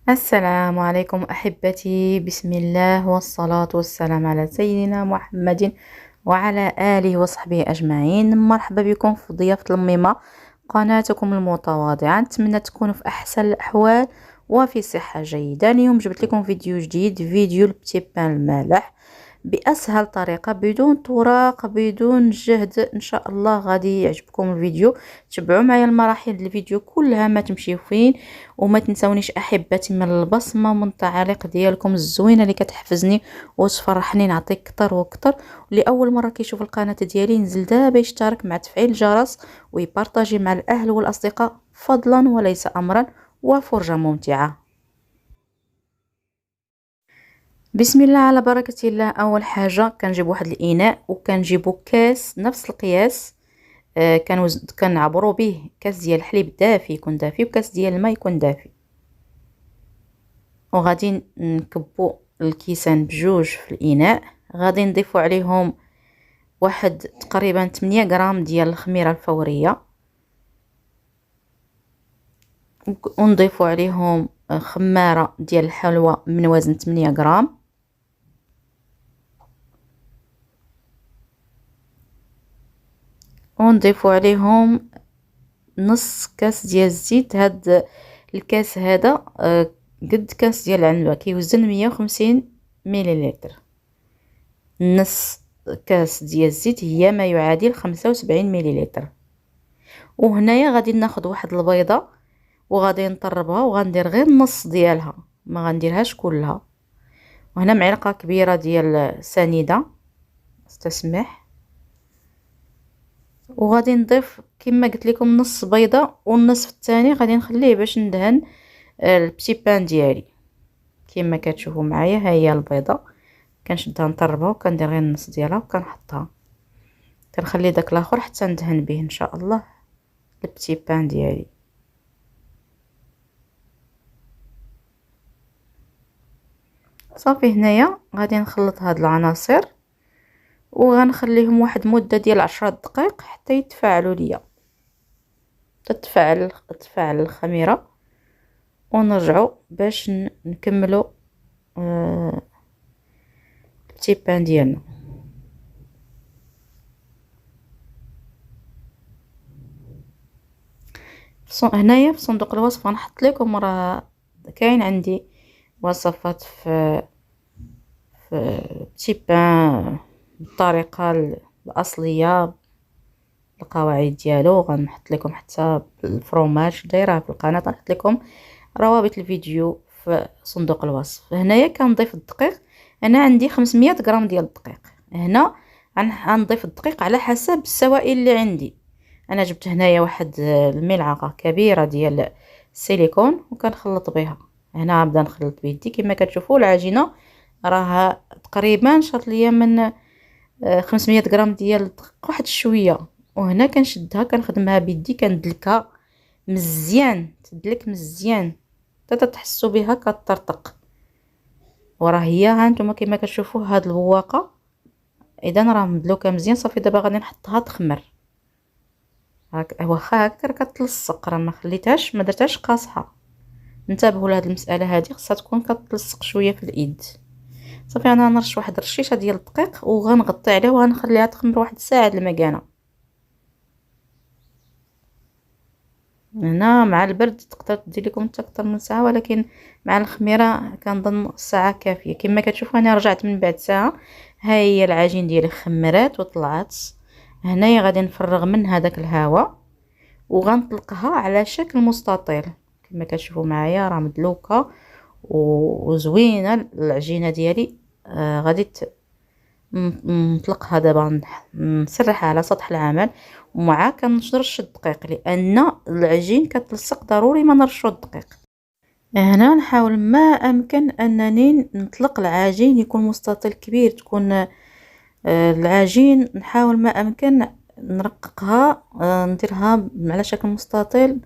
السلام عليكم أحبتي، بسم الله والصلاة والسلام على سيدنا محمد وعلى آله وصحبه أجمعين. مرحبا بكم في ضيافة الميمة، قناتكم المتواضعة. نتمنى تكونوا في أحسن الأحوال وفي صحة جيدة. اليوم جبت لكم فيديو جديد، فيديو البتي بان المالح بأسهل طريقة، بدون طراق، بدون جهد. إن شاء الله غادي يعجبكم الفيديو. تبعوا معايا المراحل الفيديو كلها، ما تمشيو فين. وما تنسونيش احبتي من البصمه ومن التعاليق ديالكم الزوينه اللي كتحفزني وتفرحني نعطيك كتر وكتر. واللي اول مره كيشوف القناه ديالي ينزل دابا يشترك مع تفعيل الجرس ويبارطاجي مع الاهل والاصدقاء، فضلا وليس امرا، وفرجه ممتعه. بسم الله على بركه الله. اول حاجه كنجيب واحد الاناء وكنجيبو كاس نفس القياس. كنعبرو به كاس ديال الحليب دافي يكون دافي وكاس ديال الماء يكون دافي، وغادي نكبو الكيسان بجوج في الاناء. غادي نضيفو عليهم واحد تقريبا 8 غرام ديال الخميره الفوريه، ونضيفو عليهم خماره ديال الحلوى من وزن 8 غرام، ونضيفو عليهم نص كاس ديال الزيت. هاد الكاس هذا قد كاس ديال العنبه، كيوزن 150 مليلتر. نص كاس ديال الزيت هي ما يعادل 75 مليلتر. وهنايا غادي ناخذ واحد البيضه وغادي نطربها، وغندير غير النص ديالها، ما غنديرهاش كلها. وهنا معلقه كبيره ديال سنيده استسمح. وغادي نضيف كما قلت لكم نص بيضه، والنصف الثاني غادي نخليه باش ندهن البتي بان ديالي. كما كتشوفوا معايا، ها هي البيضه كنشدها نطربها وكندير غير النص ديالها وكنحطها، كنخلي داك الاخر حتى ندهن به ان شاء الله البتي بان ديالي. صافي، هنايا غادي نخلط هاد العناصر وغنخليهم واحد مده ديال 10 دقائق حتى يتفاعلوا ليا، تتفاعل الخميره، ونرجعوا باش نكملوا البتي بان ديالنا. هنايا في صندوق الوصف غنحط لكم، راه كاين عندي وصفات في بتي بان بالطريقه الاصليه، القواعد ديالو. غنحط لكم حتى الفرomاج دايره في القناه، غنحط لكم روابط الفيديو في صندوق الوصف. هنايا كنضيف الدقيق، انا عندي 500 غرام ديال الدقيق. هنا غنضيف الدقيق على حسب السوائل اللي عندي. انا جبت هنايا واحد الملعقه كبيره ديال السيليكون وكنخلط بها. هنا غنبدا نخلط بيدي كما كتشوفوا. العجينه راها تقريبا شاط ليا من 500 غرام ديال الدقيق، واحد شويه. وهنا كنشدها كنخدمها بيدي، كندلكها مزيان، تدلك مزيان حتى تحسوا بها كطرطق. وراه هي ها نتوما كما كتشوفوا هاد البواقه، اذا راه مدلوكه مزيان. صافي، دابا غادي نحطها تخمر. هاك واخا هكا راه كتلصق، راه ما خليتهاش، ما درتهاش قاصحه. انتبهوا لهاد المساله هذه، خصها تكون كتلصق شويه في الايد. صافي، انا نرش واحد الرشيشه ديال الدقيق وغنغطي عليه وغنخليها تخمر واحد ساعه المكانه. هنا مع البرد تقدر دير لكم حتى اكثر من ساعه، ولكن مع الخميره كنظن ساعه كافيه. كما كتشوفوا انا رجعت من بعد ساعه، ها هي العجين ديالي خمرات وطلعت. هنايا غادي نفرغ من هذاك الهواء وغنطلقها على شكل مستطيل. كما كتشوفوا معايا راه مدلوكه وزوينه العجينه ديالي. غادي نطلقها دابا، نسرحها على سطح العمل، ومعاه كنرش الدقيق لان العجين كتلصق، ضروري ما نرشو الدقيق. هنا نحاول ما امكن انني نطلق العجين يكون مستطيل كبير، تكون العجين نحاول ما امكن نرققها، نديرها على شكل مستطيل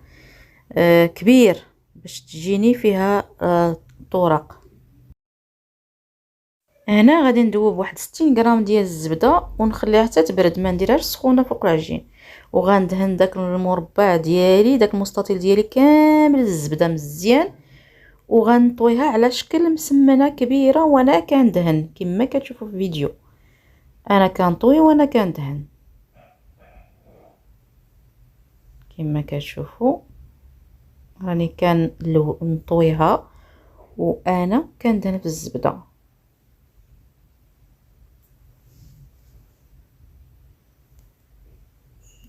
كبير باش تجيني فيها طرق. هنا غادي ندوب واحد 60 غرام ديال الزبده ونخليها حتى تبرد، ما نديرهاش سخونه فوق العجين. وغندهن داك المربع ديالي، داك المستطيل ديالي كامل الزبده مزيان، وغنطويها على شكل مسمنه كبيره وانا كندهن كما كتشوفوا في الفيديو. انا كنطوي وانا كندهن كما كتشوفوا، راني نطويها وانا كندهن في الزبده.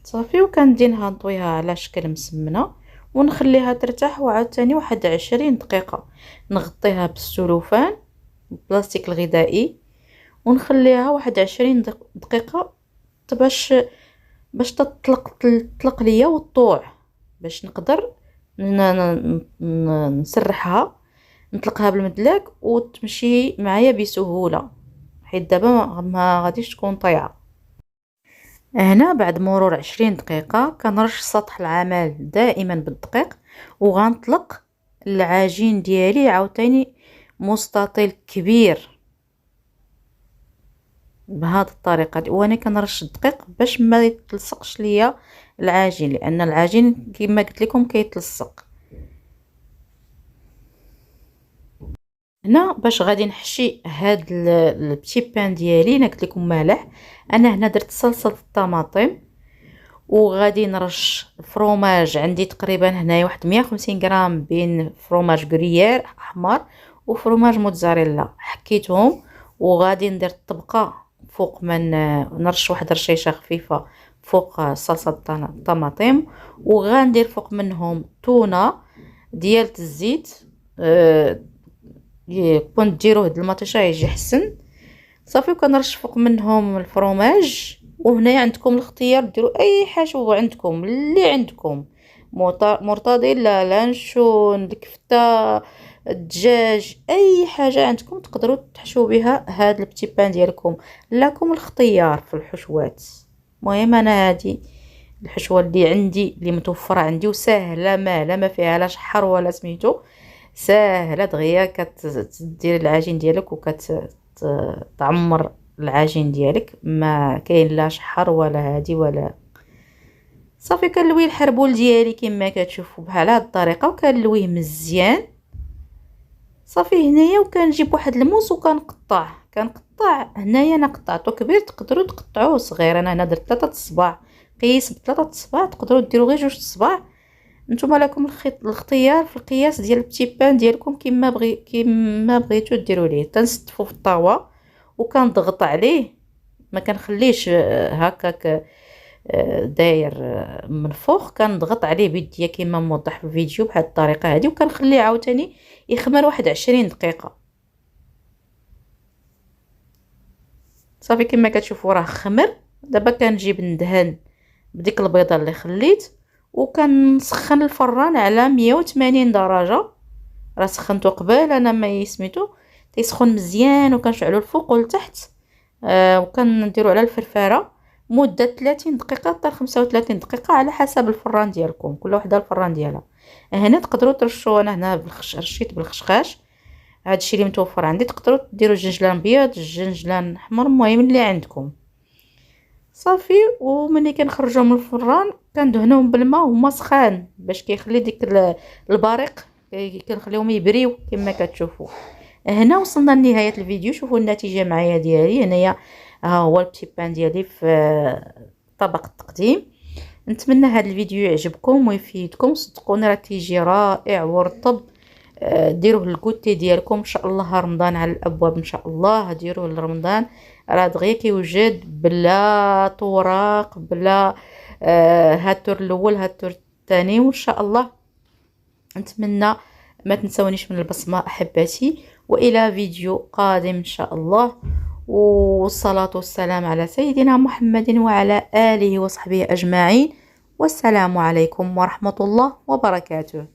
صافي وكندينها نطويها على شكل مسمنه ونخليها ترتاح، وعاوتاني واحد 20 دقيقه نغطيها بالسلوفان البلاستيك الغذائي ونخليها واحد 20 دقيقه باش تطلق ليا وتطوع، باش نقدر نسرحها نطلقها بالمدلاك وتمشي معايا بسهوله، حيت دابا ما غاديش تكون طيعه. هنا بعد مرور 20 دقيقة كنرش سطح العمل دائما بالدقيق وغنطلق العجين ديالي عاوتاني مستطيل كبير بهذه الطريقة وانا كنرش الدقيق باش ما يتلصقش ليا العجين، لان العجين كما قلت لكم كيتلصق. هنا باش غادي نحشي هاد البتي بان ديالي، انا قلت لكم مالح، انا هنا درت صلصه الطماطم وغادي نرش فروماج، عندي تقريبا هنايا واحد 150 غرام بين فروماج غريير احمر وفروماج موتزاريلا، حكيتهم وغادي ندير طبقه فوق من نرش واحد رشيشه خفيفه فوق صلصه الطماطم، وغندير فوق منهم تونه ديال الزيت. كون ديروه د المطيشه يجي حسن. صافي وكنرش فوق منهم الفرomage، وهنايا عندكم الاختيار ديروا اي حشو عندكم اللي عندكم، مرتضيلا، لانشون، الكفته، الدجاج، اي حاجه عندكم تقدروا تحشوا بها هاد البتي بان ديالكم، لكم الاختيار في الحشوات. المهم انا هذه الحشوه اللي عندي اللي متوفره عندي وسهله، ما فيها لا شحر ولا سميتو، ساهله دغيا كتدير العجين ديالك وكتعمر العجين ديالك، ما كاين لا شحر ولا هادي ولا. صافي كنلوي الحربول ديالي كما كتشوفوا بحال هاد الطريقه وكنلويه مزيان. صافي هنايا وكنجيب واحد الموس وكنقطع هنايا انا قطعته كبير، تقدروا تقطعوه صغير، انا هنا درت 3 الصباع، قيس ب3 الصباع، تقدروا ديروا غير 2 الصباع، نتوما لكم الاختيار في القياس ديال البتي بان ديالكم كما بغيتو ديروا ليه. تنستفوا في الطاوه وكنضغط عليه، ما كنخليش هكاك داير من فوق، كنضغط عليه بيديا كما موضح في الفيديو بهذه الطريقه هذه، وكنخليه عاوتاني يخمر واحد 20 دقيقه. صافي كما كتشوفوا راه خمر. دابا كنجيب ندهن بديك البيضه اللي خليت، وكنسخن الفران على 180 درجه، راه سخنته قبل انا ما سميتو تيسخن مزيان، وكنشعلو الفوق والتحت. وكنديرو على الفرفاره مده 30 دقيقه حتى 35 دقيقه على حسب الفران ديالكم، كل وحده الفران ديالها. هنا تقدروا ترشوا، انا هنا رشيت بالخشخاش، هادشي اللي متوفر عندي. تقدروا ديروا الجنجلان ابيض، الجنجلان احمر، المهم اللي عندكم. صافي وملي كنخرجوا من الفران كندهنوهم بالماء وهما سخان باش كيخلي ديك البريق كنخليهم يبريو كما كتشوفوا. هنا وصلنا لنهايه الفيديو. شوفوا النتيجه معايا ديالي هنايا، ها هو البتي بان ديالي في طبق التقديم. نتمنى هذا الفيديو يعجبكم ويفيدكم، صدقوني راه تيجي رائع ورطب. ديروه الكوتي ديالكم ان شاء الله، رمضان على الابواب ان شاء الله، ديروه لرمضان راه دغيا كيوجد بلا طوراق بلا هاتور الاول هاتور الثاني، وان شاء الله نتمنى ما تنسونيش من البصمه احبتي، والى فيديو قادم ان شاء الله. والصلاه والسلام على سيدنا محمد وعلى اله وصحبه اجمعين، والسلام عليكم ورحمه الله وبركاته.